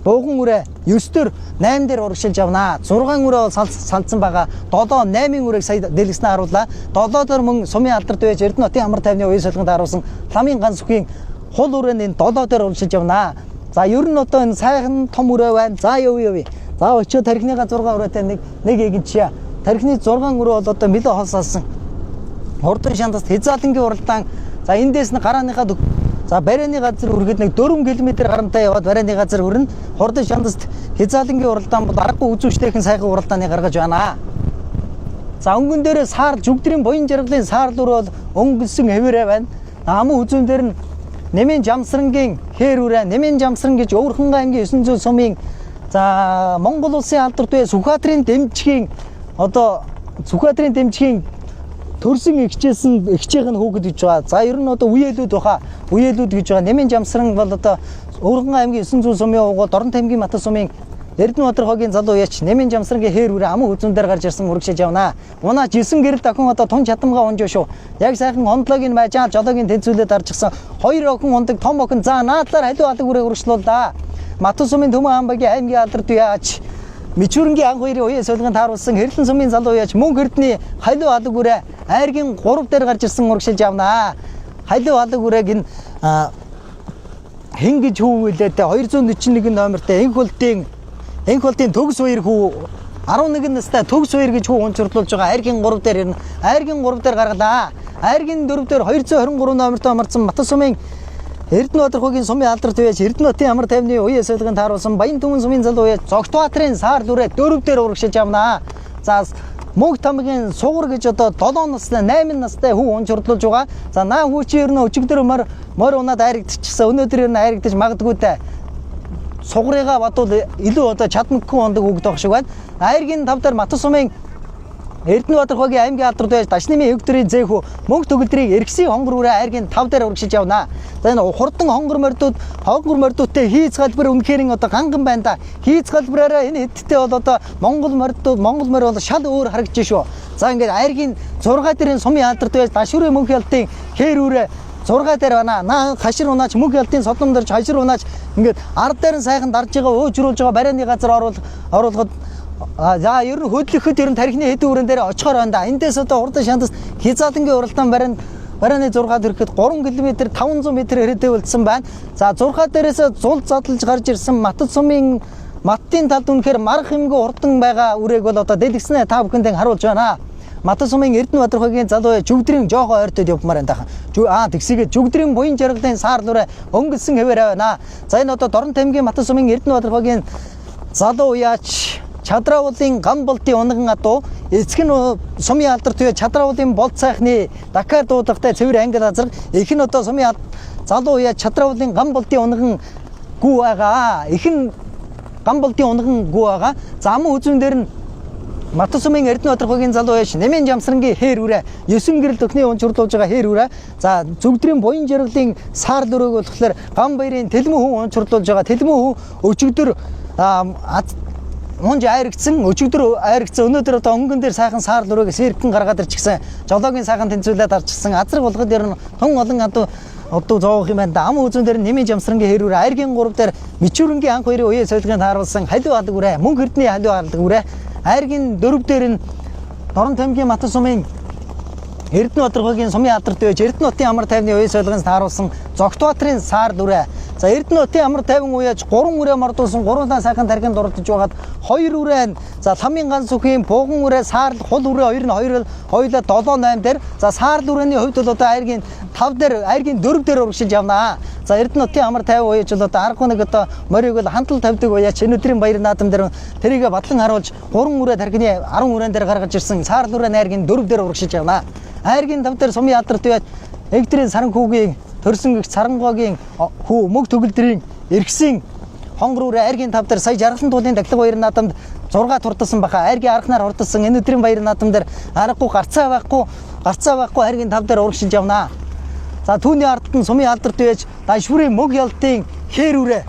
буган үрээ 9 дээр 8 дээр урагшилж явна. 6 үрээ бол салцсан байгаа. 7 8-ын үрээг сая дэлгэснэ харууллаа. 7 дээр мөн сумын алдарт байж Эрдэнэтийн амар тайвны уян солгонд тааруулсан Ламын ганц үхийн хул үрээнд энэ 7 дээр урагшилж явна. За ер нь одоо энэ сайхан том үрээ байна. За явъя. За очиод тархиныга 6 үрээтэй нэг эгэнчээ. Тархины 6 үрээ бол одоо нэлээд хол салсан. Хурдан шандаст хязаалангийн уралдаан. За эндээс нь гарааныхаа за барайны газар үргээд нэг 4 км гарантай яваад барайны газар хүрнэ. Хурдан шандаст хязаалангийн уралдаан бол аргагүй үзүүштэйхэн сайхан уралдааны гаргаж байна. За өнгөн дээрээ саар жүгдрийн буян жаргалын саар дүр бол өнгөлсөн хэвээрээ байна. Аман үзүүн дээр нь нэмийн жамсрангийн хээр үрээ нэмийн жамсран гэж Өвөрхөн аймгийн 900 сумын за Монгол улсын алдарт бай Сүхбаатарын дэмжгийн одоо Сүхбаатарын дэмжгийн төрсөн эгчийнх нь хүүхэд гэж байгаа. За ер нь одоо үеэлүүд баха. Үеэлүүд гэж байгаа. Нэмийн Жамсран бол одоо Өвөргөн аймгийн 900 сумын угуул Дорн Тамгийн Матас сумын Эрдэнэбаатар хогийн залуу яч Нэмийн Жамсрангийн хээр үрээ аман үзүүн дээр гарч ирсэн урагшиж явна. Унаа 9 гэрэл дахин одоо тун чадамгаа унж шүү. Яг сайхан ондлоог нь байж жолоогийн тэнцвүүлээд дарчихсан. 2 охин ундаг том охин за наадлаар халиу алаг үрээ урагшлууллаа. Матас сумын Төмөн Амбагийн аймгийн алдарт яач Мичүүрэнгийн анх хоёрын уян солигонд тааруулсан Хэрлэн сумын залуу яач Мөнх Эрдэнэ халиу алаг үрээ айргийн 3 дээр гарч ирсэн урагшиж явна. Халиу алаг үрээг энэ хэн гэж хөвүүлээ те 241 номертой Энх болтын төгс хоёр хүү 11 настай төгс хоёр гэж хүү унцрлуулж байгаа айргийн 3 дээр ирнэ. Айргийн 3 дээр гаргалаа. Айргийн 4 дээр 223 номертой марцсан Матас сумын Эрдэнэбаатар хогийн сумын алдарт байж Эрдэнэтийн амар тайвны уян солигонд тааруулсан Баян Түмэн сумын залуу яа Зогтбаатарын саар дүрээ 4 дээр урагшиж явна. За Мөнх Тамгийн сугар гэж одоо 7 настай 8 настай хүү унцрлуулж байгаа. За наа хүү чи ер нь өчигдөр морь унаад айрагдчихсан. Өнөөдөр ер нь айрагдаж магадгүй дээ. Сугарыгаа бадвал илүү одоо чадмаггүй ондог хөгд байх шиг байна. Айргийн 5 дээр Матас сумын Эрдэнэбаатар хогийн аймгийн алдарт байж Дашнымын өвгдрийн зэхүү мөнх төгөлдрийг эргэсийн хонгор үрээ айргийн 5 дээр урагшиж явна. За энэ хурдан хонгор мордуудтай хийц галбар үнэхээр одоо ганган байна да. Хийц галбараараа энэ хэдтэй бол одоо Монгол морь бол шал өөр харагдаж шүү. За ингээд айргийн 6 дээрийн сумын алдарт байж Дашүрийн мөнх ялтын хээр үрээ 6 дээр байна. Наа хашир унаач мөнх ялтын содном дэрж хашир унаач ингээд ард дээр нь сайхан дарж байгаа өөжрүүлж байгаа барианы газар оруулахад за ер нь хөдлөхөд ер нь тархины хэдэн хүрэн дээр очихоор байна да. Эндээс одоо урдан шандас хязгаалангийн уралдаан барианы 6 ирэхэд 3 км 500 м хэрэтэ үлдсэн байна. За 6 дээрээс зул задлж гарч ирсэн Матас сумын маттын талд үнэхээр марх хэмгүй урдан байгаа үрээг бол одоо дэлгэснээ та бүхэнд харуулж байна. Матас сумын Эрдэнэбаатар хогийн залуу жүгдрийн жоохоо ойртод явмаар энэ тахан. Тэгсийгээ жүгдрийн буян жаргалын саар дүрээ өнгөсөн хэвээр байна. За энэ одоо Дорн Тамгийн Матас сумын Эрдэнэбаатар хогийн залуу яач Чадраулын гам болтын унган адуу эцэг нь сумын алдарт туяа Чадраулын болт сайхны Дакар дуудахтай цэвэр англи азар их нь одоо сумын залуу яач Чадраулын гам болтын унган гүү байгаа. Их нь гам болтын унган гүү байгаа. За аман үзүүн дээр нь Матас сумын Эрдэнэбаатар хогийн залуу яач Нэмийн Жамсрангийн хээр үрээ 9 гэрэл төхний унцрлуулж байгаа хээр үрээ. За зүгдрийн буян жаргалын саар дүрөг болохоор гам баярын Тэлмэн хүн унцрлуулж байгаа. Тэлмэн хүн өчигдөр мунж айрагдсан өчигдөр айрагдсан өнөөдөр одоо өнгөн дээр сайхан саар дүрэг сэрхэн гаргаад ирчихсэн жолоогийн сайхан тэнцвүүлээд арчсан азар болгоод ер нь тун олон одоо зоох юм байна да. Ам үзүүн дээр Нэмийн Жамсрангийн хээр үрээ айргийн 3 дээр Мичүүрэнгийн анх хоёрын уян солигонд тааруулсан халиу алаг үрээ Мөнх Эрдэнэ халиу алаг үрээ айргийн 4 дээр нь Дорн Тамгийн Матас сумын Эрдэнэбаатар хогийн сумын алдарт байж Эрдэнэтийн амар тайвны уян солигонд тааруулсан Зогтбаатарын саар дүрээ. За Эрдэнэтийн амар тайван уяаж 3 үрээ мордуулсан 3 сайхан тархинд дурдж байгаад 2 үрээ за Ламын ганц үхийн Буган үрээ саар хул үрээ 2 нь хоёулаа 7-8 дээр за саар дүрээний хувьд бол одоо айргийн 5 дээр айргийн 4 дээр урагшиж явнаа. За Эрдэнэтийн амар тайван уяаж бол одоо аргагүй нэг одоо морийг бол хандлал тавьдаг уяаж өнөөдрийн баяр наадам дээр тэрийг батлан харуулж 3 үрээ тархины 10 үрээн дээр гаргаж ирсэн саар дүрээ айргийн 4 дээр урагшиж явнаа. Айргийн 5 дээр сумын алдарт байж Эгдрийн саран хүүгийн төрсөн гих Сарангогийн хүү мөг төгөлдрийн эргэсийн хонгор үрээ айргийн 5 дээр сая жаргалан туулын дахлаг баяр наадамд 6 турдсан баха айргийн архнаар хурдсан энэ өдрийн баяр наадам дээр аргагүй гарцаа байхгүй айргийн 5 дээр урагшиж явнаа. За түүний ардд нь сумын алдарт байж Дашүрийн мөг ялтын хээр үрээ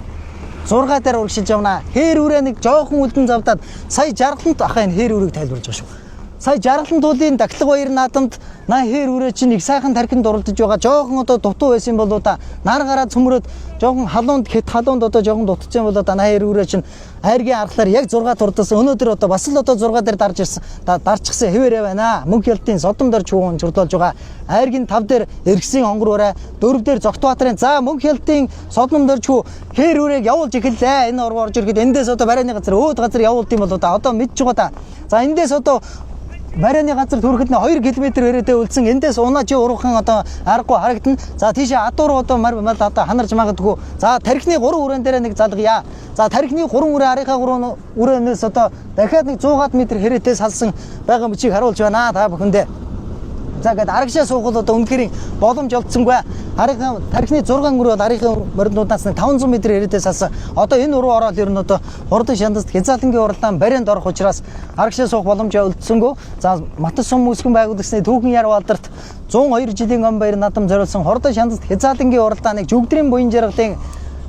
6 дээр урагшиж явнаа. Хээр үрээ нэг жоохон үлдэн завдаад сая жаргаланд ахаа энэ хээр үрийг тайлбарлаж байгаа шүү. Сая жаргалан туулын дахлаг баяр наадамд наа хээр үрээ чинь их сайхан тархинд дурдж байгаа. Жоохон одоо дутуу байсан бол одоо нар гараа цөмрөөд жоохон халуунд одоо жоохон дутчихсан бол одоо наа хээр үрээ чинь айргийн аргалаар яг 6 турдсан. Өнөөдөр одоо бас л одоо 6 дээр дарчихсан хэвээрээ байна. Мөнх ялтын содом дорж хүү унжруулж байгаа. Айргийн 5 дээр эргэсийн хонгор үрээ 4 дээр Зогтбаатарын за мөнх ялтын содом дорж хүү хээр үрээг явуулж эхэллээ. Энэ орж ирэхэд эндээс одоо барианы газар өөд газар явуулд юм бол одоо мэдж байгаа да. За эндээс одоо барианы газар түрэхэд 2 км өрөөдөө үлдсэн эндээс унаач уруухан одоо аргагүй харагдана. За тийшээ адуур одоо одоо ханарж магадгүй. За тархины 3 үрээн дээр нэг залгая. За тархины 3 үрээ арийнхаа 3 үрээнээс одоо дахиад нэг 100 м хэрэтээ салсан байгаа мөчийг харуулж байна та бүхэндээ. За гээд арагшаа суугал одоо үнэхээр боломж олдсонгүй. тархины 6 өрөө нарийн моринуудаас 500 м ирээдээс салсан. Одоо энэ уруу ороод ер нь одоо хурдан шандасд хязгаалангийн уралдаан баринд орох учраас арагшаа суух боломж олдсонгүй. За Матас сум үүсгэн байгуулагчны түүхэн яр балдарт 102 жилийн ам баяр наадам зориулсан хурдан шандасд хязгаалангийн уралдааныг жүгдрийн буян жаргалын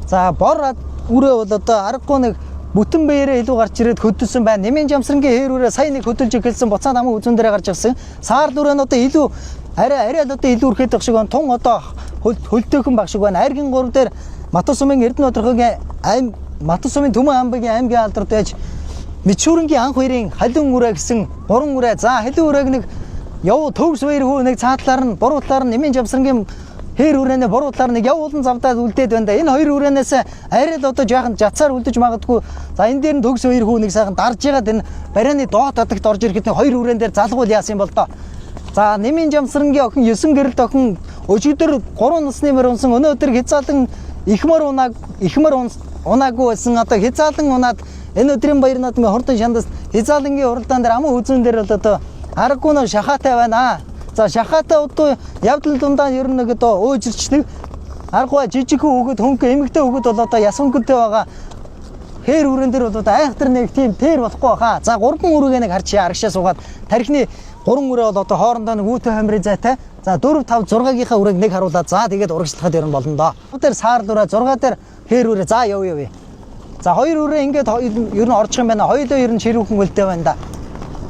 за бор үрээ бол одоо аргагүй нэг бүтэн биеэрээ илүү гарч ирээд хөдөлсөн байна. Нэмийн жамсрангийн хээрүүрээ сая нэг хөдөлж эхэлсэн буцаад амын үзүүн дээр гарч ирсэн. Саар дүрэн одоо илүү арай л одоо илүү үрхэд байх шиг байна. Тун одоо хөлтөөхөн баг шиг байна. Айргийн 3 дээр Матас сумын Эрдэнэбаатархагийн аймаг Матас сумын Төмөн аймгийн аймгийн алдарт байж Мичүүрэнгийн анх хоёрын халин үрээ гэсэн 3 үрээ. За халин үрээг нэг яв төгс баяр хүү нэг цаатлаар нь буруутаар нь нэмийн жамсрангийн хэр үрэнэ буруутаар нэг яв уулан завдаад үлдээд байна да. Энэ хоёр үрээнээс арай л одоо жаахан жацаар үлдэж магадгүй. За энэ дээр нь төгс хоёр хүү нэг сайхан дарж ягаад энэ барианы доод хатагт орж ирэхэд нэг хоёр үрээн дээр залгуул яасан бол доо. За нэмийн жамсрангийн охин 9 гэрэлт охин өчигдөр 3 насны мөр унсан өнөөдөр хязгаалан ихмар унаагүй байсан одоо хязгаалан унаад энэ өдрийн баяр наадмын хурдан шандас хязгаалангийн уралдаан дээр амын үзүүн дээр бол одоо аргагүй нэг шахаатай байна. За шахаатай одоо явдал дундаа ер нь нэг одоо өөжирчдэг аргагүй жижиг хүүхэд хөнгө эмэгтэй хүүхэд бол одоо ясванкүнтэй байгаа. Хэр үрэн дээр бол одоо айхтар нэг тийм тэр болохгүй хаа. За 3 үргээ нэг харчаа арагшаа суугаад тархины 3 үрээ бол одоо хоорондоо нэг үүтэй хамрын зайтай. За 4 5 6-гийнхаа үрээг нэг харуулаад за тэгээд урагшлахад ер нь болно доо. Тэр саар дураа 6 дээр хэр үрээ за яв. За 2 үрээ ингээд ер нь орчих юм байна. Хоёулаа ер нь ширүүхэн хөлтэй байна да.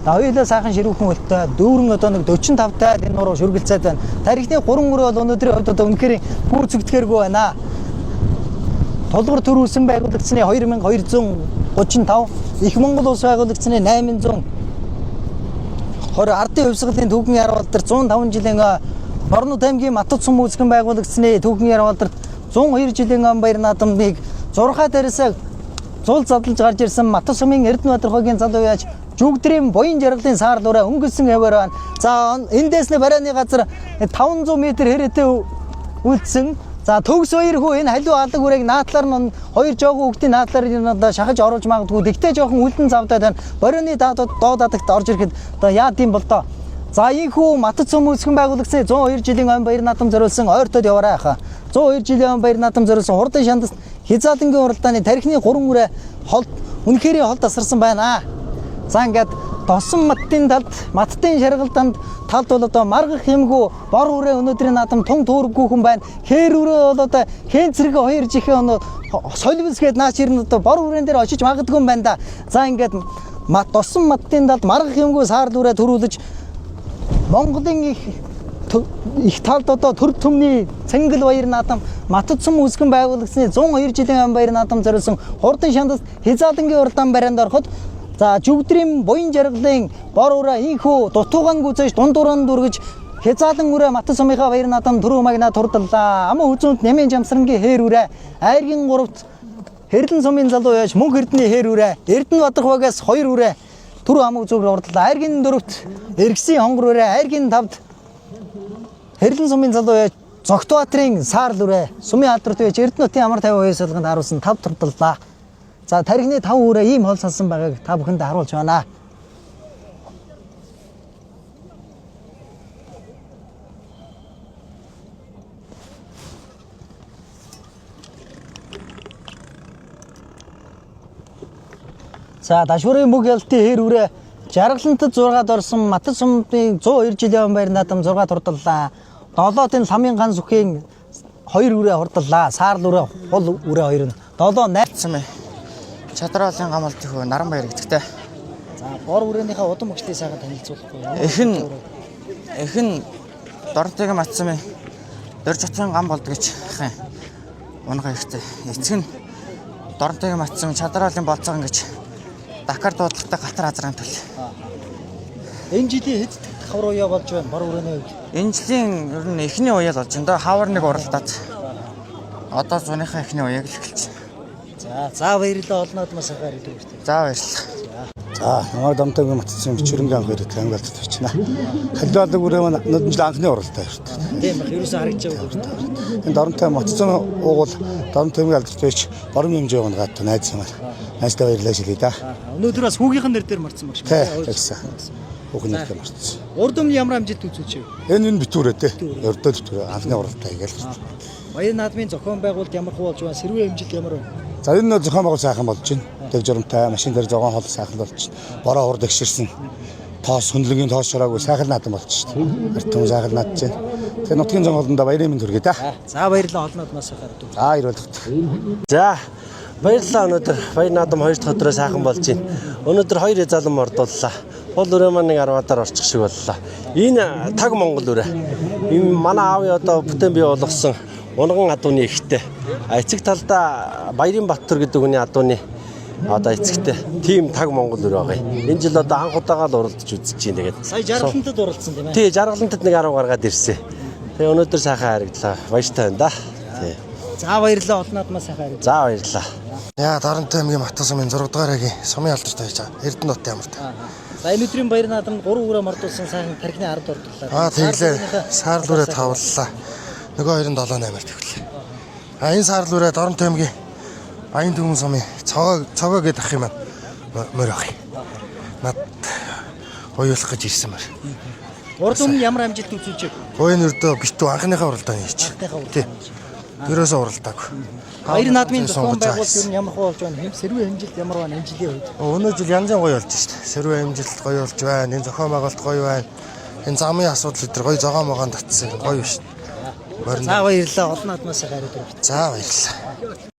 За хоёулаа сайхан ширүүхэн хөлтэй. Дүүрэн одоо нэг 45 таад энэ нуруу шүргэлцээд байна. Тархины 3 үрээ бол өнөөдрийн хувьд одоо үнэхээр гүйцэгдэхэргүй байна. Толгор төрүүлсэн байгуулагчны 2235, их Монгол улс байгуулагчны 820, ардын хувьсгалын түүхэн яр балдарт 105 жилийн Борнууд аймгийн Матас сум үүсгэн байгуулагчны түүхэн яр балдарт 102 жилийн ам баяр наадмыг 6 дээрээс зуул задлж гарч ирсэн Матас сумын Эрдэнэбаатархагийн залуу яаж жүгдрийн буян жаргалын саар дураа өнгөрсөн хэвээр байна. За эндээс барааны газар 500 м хэрэтэ үлдсэн. За төгс хоёр хүү энэ халиу алаг үрээг наатлаар нь хоёр жоохон хүүхдийн наатлаар энэ шахаж оруулж магадгүй. Тэгтээ жоохон үлдэн завдаад байна. Борооны доод хатагт орж ирэхэд одоо яад юм бол доо. За ийхүү Матас сум үүсгэн байгуулагчны 102 жилийн ам баяр наадам зориулсан ойртод яваарай хаа. 102 жилийн ам баяр наадам зориулсан хурдан шандас хязгаалангийн уралдааны тархины 3 үрээ холд үнэхээр холд тасарсан байна. За ингээд досон маттын талд маттын шаргалтанд талд бол одоо маргах юмгүй бор үрээ өнөөдрийн наадам тун төөрөхгүй хүн байна. Хээр үрээ бол одоо хэн цэрэг хоёр жихээ соливсгээд наач ирнэ одоо бор үрээн дээр очиж магадгүй юм байна да. За ингээд досон маттын талд маргах юмгүй саар үрээ төрүүлж Монголын их талд одоо төр төмний цэнгэл баяр наадам Матас сум үүсгэн байгуулагчны 102 жилийн ам баяр наадам зориулсан хурдан шандас хязгаалангийн уралдаан барианд ороход за жүгдрийн буян жаргалын бор үрээ ийхүү дутуугаан гүцэж дундууран дүргэж хязгаалан үрээ Матас сумынхаа баяр наадам түрүү магна турдаллаа. Амын үзүүнд нэмийн жамсрангийн хээр үрээ айргийн 3-т Хэрлэн сумын залуу яаж мөнх эрдний хээр үрээ Эрдэнэбаатархагаас 2 үрээ түрүү амын үзүүгээр урдаллаа. Айргийн 4-т Эргэсийн хонгор үрээ айргийн 5-т Хэрлэн сумын залуу яаж Зогтбаатарын саар үрээ сумын алдарт байж Эрдэнэтийн амар тайван уясгалганд харуулсан 5 турдаллаа. За тархины 5 үрээ ийм хол салсан байгааг та бүхэнд харуулж байна. За дашварын бүг ялтын хэр үрээ жаргалантад 6-д орсон Матас сумын 102 жилийн ам баяр наадам 6 турдаллаа. 7-ын ламын ганц үхийн 2 үрээ хурдаллаа. Саар үрээ хол үрээ 2 нь 7 найцсан бай. Чадралын гамалт хөө наран баяр гэдэгтэй. За бор үрээнийхээ удам багштай сайхан танилцуулахгүй. Эхэн Дорнотойг матсан бай. Дөрж утсан гам болд гэж хаа. Унгаа ихтэй. Эцэг нь Дорнотойг матсан чадралын болцоогон гэж Дакар дуудлагатай гатар азрын төл. Энэ жилийн хэд хавар уяа болж байна бор үрээнээ. Энэ жилийн ер нь эхний уяа л болж байна. Хавар нэг уралдаад. Одоо зуныхаа эхний уяаг л эхэлж байна. За баярлалаа олноодмаас ахаар идэв үү. За баярлалаа. За намайг Дорнотойг матсан Мичүүрэнгийн анх ирээд хамгаалт тавьчихна. Халиалаг үрээ маань өнөөдөр жил анхны уралдаа шүү дээ. Тийм баг ерөөсөө харагдчихав. Энэ Дорнотойг матсан уугуул Дорнотойг алдарт байж борон хэмжээ унгаад найз юм аа. Найстай баярлалаа шилээ да. Өнөөдөр бас хүүгийнхэн нэр дээр марцсан баг шүү. Тийм. Бүхнийг л марцсан. Урд өмнө ямар амжилт үзүүлж вэ? Энэ битүүрээ те. Өрдөл битүүрээ анхны уралдаа гээл. Баяр наадмын зохион байгуулалт ямар хөө болж байна? Сэрүүн хэмжилт ямар вэ? За энэ зохион байгуул сайхан болж байна. Тэг журамтай машин дээр зогоон хол сайхан болж байна. Бороо хурд агширсан. Тоос хөндлөгийн тоос шараагүй сайхан наадам болчих шүү дээ. Ард сайхан наадж байна. Тэгээ нутгийн зон холондоо баярын мэнд хүргэе та. За баярлалаа олон удмаас сайхан. За ирүүлдэг. За баярлалаа өнөөдөр баяр наадам 2 дахь өдрөө сайхан болж байна. Өнөөдөр 2 залан мордууллаа. Бол өрөө маань нэг 10-аар орчих шиг боллоо. Энэ таг Монгол өрөө. Энэ манай аавын одоо бүтээн бий болгосон унган адууны ихтэй. Эцэг талдаа Баярын Баттар гэдэг хүний адууны одоо эцэгтэй тим таг Монгол өрөө байгаа. Энэ жил одоо анх удаага л уралдаж үзэж байна. Тэгээд Сая жаргалантад уралдсан тийм ээ. тий жаргалантад нэг 10 гаргаад ирсэн. Тэгээ өнөөдөр сайхан харагдлаа. Баяртай байна да. Тий. За баярлалаа олон удмаас сайхан. За баярлалаа. Яа Дарантай аймгийн Матан сумын 6 дугаар хагийн сумын алдартай байж байгаа. Эрдэнэт ямар та. За энэ өдрийн баяр наадамд 3 хүрээ мордуулсан сайхан тархины 10 дурдлаа. Тэглээ. Саарлуураа тавллаа. Нөгөө 28-аар тэглээ. Энэ саарлуураа Дарантай аймгийн Аян Түмэн сумын цогоо гэдэг ах юм аа. Мөр ах. Над хоёулах гэж ирсэн мөр. Урд өмнө ямар амжилт үзүүлж вэ? Хойно өрдөө битүү анхныхаа уралдааны хийж. Тий. Тэрөөсөө уралдааг. Баяр наадмын зохион байгуулалт ер нь ямар хөө болж байна? Хэм сэрүүн хэмжилт ямар байна энэ жилийн үед? Өнөө жил янз бүр гоё болж шүү дээ. Сэрүүн хэмжилт гоё болж байна. Энэ зохион байгуулалт гоё байна. Энэ замын асуудал өдр гоё зогоон могоон татсан гоё шүү дээ. За баярлалаа олон удмаас сайхан. За баярлалаа.